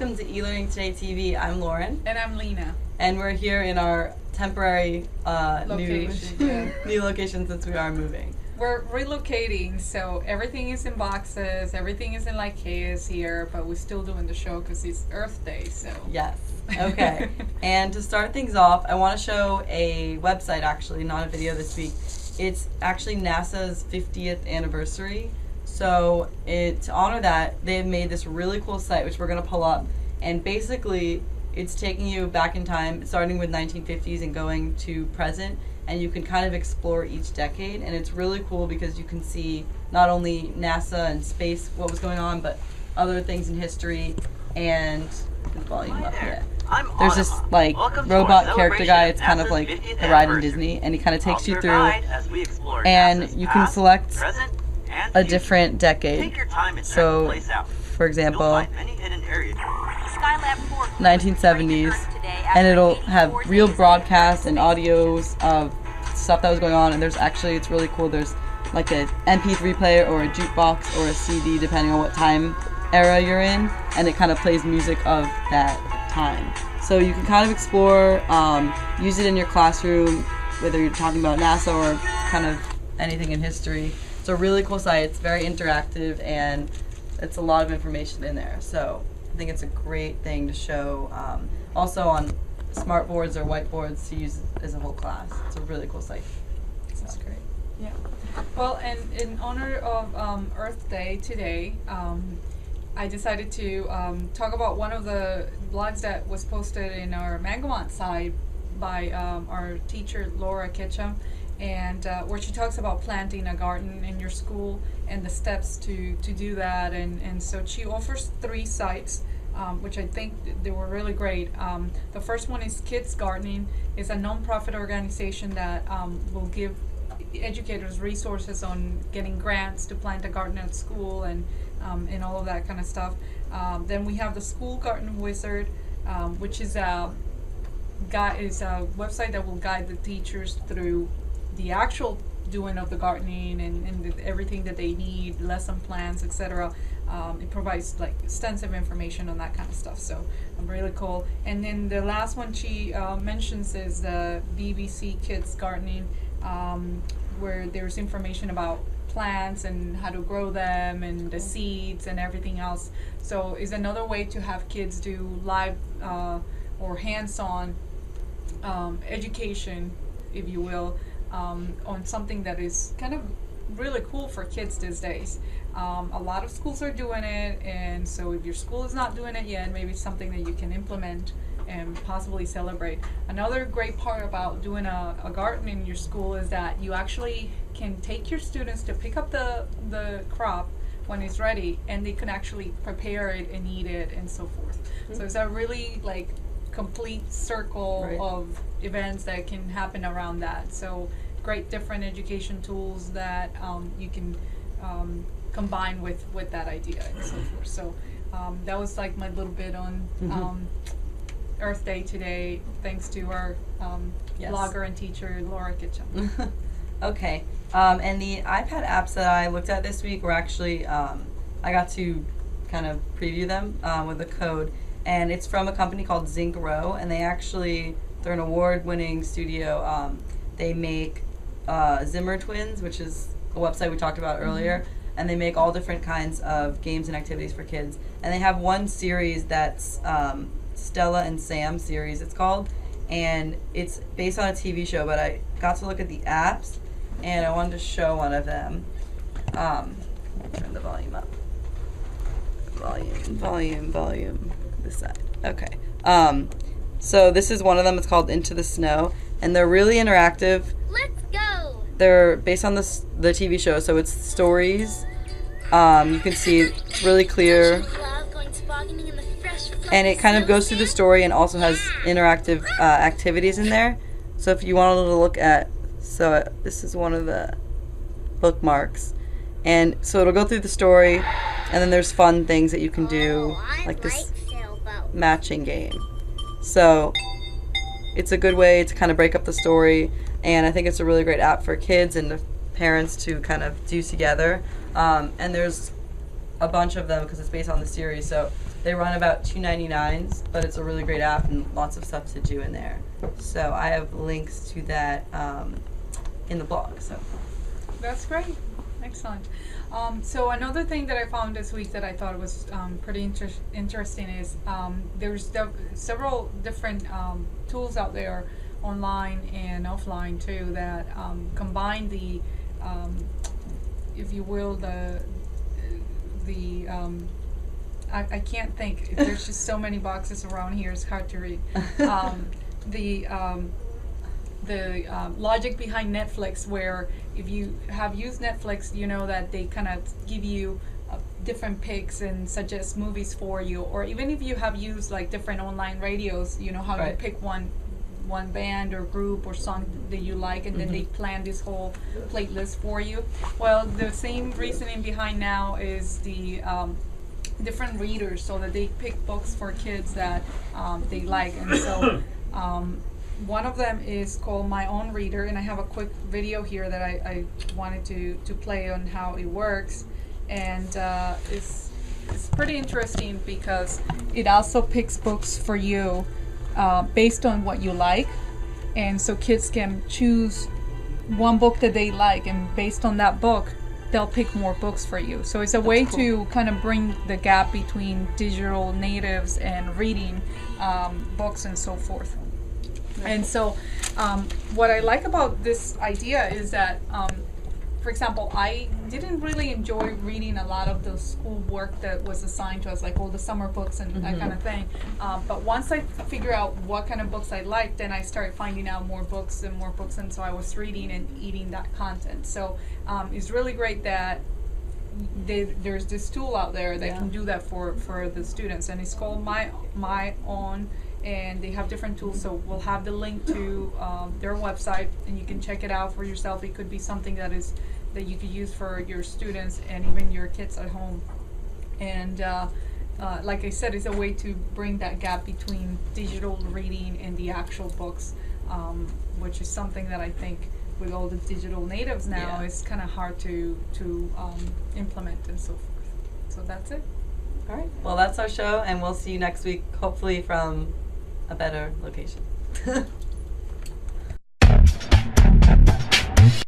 welcome to eLearning Today TV. I'm Lauren. And I'm Lena. And we're here in our temporary location, new location since we are moving. We're relocating, so everything is in boxes, everything is in like chaos here, but we're still doing the show because it's Earth Day, so. Yes. Okay. And to start things off, I want to show a website, actually, not a video this week. It's actually NASA's 50th anniversary. So to honor that, they've made this really cool site, which we're going to pull up. And basically, it's taking you back in time, starting with 1950s and going to present. And you can kind of explore each decade. And it's really cool because you can see not only NASA and space, what was going on, but other things in history and the volume up here. There's this like robot character guy. It's kind of like the ride in Disney. And he kind of takes you through. And you can select a different decade. So, for example, 1970s, and it'll have real broadcasts and audios of stuff that was going on. And there's actually, it's really cool. There's like a MP3 player or a jukebox or a CD, depending on what time era you're in, and it kind of plays music of that time. So you can kind of explore, use it in your classroom, whether you're talking about NASA or kind of anything in history. It's a really cool site. It's very interactive, and it's a lot of information in there. So I think it's a great thing to show also on smart boards or whiteboards to use as a whole class. It's a really cool site. So. That's great. Yeah. Well, and in honor of Earth Day today, I decided to talk about one of the blogs that was posted in our Mangamont site by our teacher, Laura Ketchum, and where she talks about planting a garden in your school and the steps to do that. And so she offers 3 sites, which I think they were really great. The first one is Kids Gardening. It's a non-profit organization that will give educators resources on getting grants to plant a garden at school and all of that kind of stuff. Then we have the School Garden Wizard, which is a website that will guide the teachers through the actual doing of the gardening and everything that they need, lesson plans, etc. It provides like extensive information on that kind of stuff, so really cool. And then the last one she mentions is the BBC Kids Gardening, where there's information about plants and how to grow them and the seeds and everything else. So it's another way to have kids do live or hands-on education, if you will, on something that is kind of really cool for kids these days. A lot of schools are doing it, and so if your school is not doing it yet, maybe it's something that you can implement and possibly celebrate. Another great part about doing a garden in your school is that you actually can take your students to pick up the crop when it's ready, and they can actually prepare it and eat it and so forth. Mm-hmm. So it's a really like complete circle of events that can happen around that. So great different education tools that you can combine with that idea and so forth. So that was like my little bit on Earth Day today, thanks to our blogger and teacher, Laura Ketchum. Okay. And the iPad apps that I looked at this week were actually, I got to kind of preview them with the code. And it's from a company called Zinc Row, and they're an award-winning studio. They make Zimmer Twins, which is a website we talked about earlier, and they make all different kinds of games and activities for kids. And they have one series that's Stella and Sam series, it's called, and it's based on a TV show, but I got to look at the apps, and I wanted to show one of them. Turn the volume up. Volume. This side. Okay. So this is one of them. It's called Into the Snow, and they're really interactive. Let's go. They're based on the TV show, so it's stories. You can see it's really clear, and it kind of goes through the story and also has interactive activities in there. So if you wanted to look at, this is one of the bookmarks, and so it'll go through the story, and then there's fun things that you can do, like this matching game. So it's a good way to kind of break up the story, and I think it's a really great app for kids and the parents to kind of do together. And there's a bunch of them because it's based on the series, so They run about $2.99, but it's a really great app and lots of stuff to do in there. So I have links to that in the blog. So That's great. Excellent. So another thing that I found this week that I thought was pretty interesting is there's several different tools out there, online and offline too, that combine the, if you will, I can't think. There's just so many boxes around here. It's hard to read. The logic behind Netflix, where if you have used Netflix, you know that they kind of give you different picks and suggest movies for you, or even if you have used like different online radios, you know how you pick one band or group or song that you like, and then they plan this whole playlist for you. Well, the same reasoning behind now is the different readers, so that they pick books for kids that they like. And so one of them is called My Own Reader, and I have a quick video here that I wanted to play on how it works. And it's pretty interesting because it also picks books for you based on what you like, and so kids can choose one book that they like, and based on that book they'll pick more books for you. So it's a way to kind of bring the gap between digital natives and reading books and so forth. And so what I like about this idea is that, for example, I didn't really enjoy reading a lot of the school work that was assigned to us, like all the summer books and that kind of thing. But once I figure out what kind of books I liked, then I started finding out more books, and so I was reading and eating that content. So it's really great that there's this tool out there that can do that for the students, and it's called My Own. And they have different tools, so we'll have the link to their website, and you can check it out for yourself. It could be something that you could use for your students and even your kids at home. And like I said, it's a way to bring that gap between digital reading and the actual books, which is something that I think with all the digital natives now is kind of hard to implement and so forth. So that's it. all right, well, that's our show, and we'll see you next week, hopefully from a better location.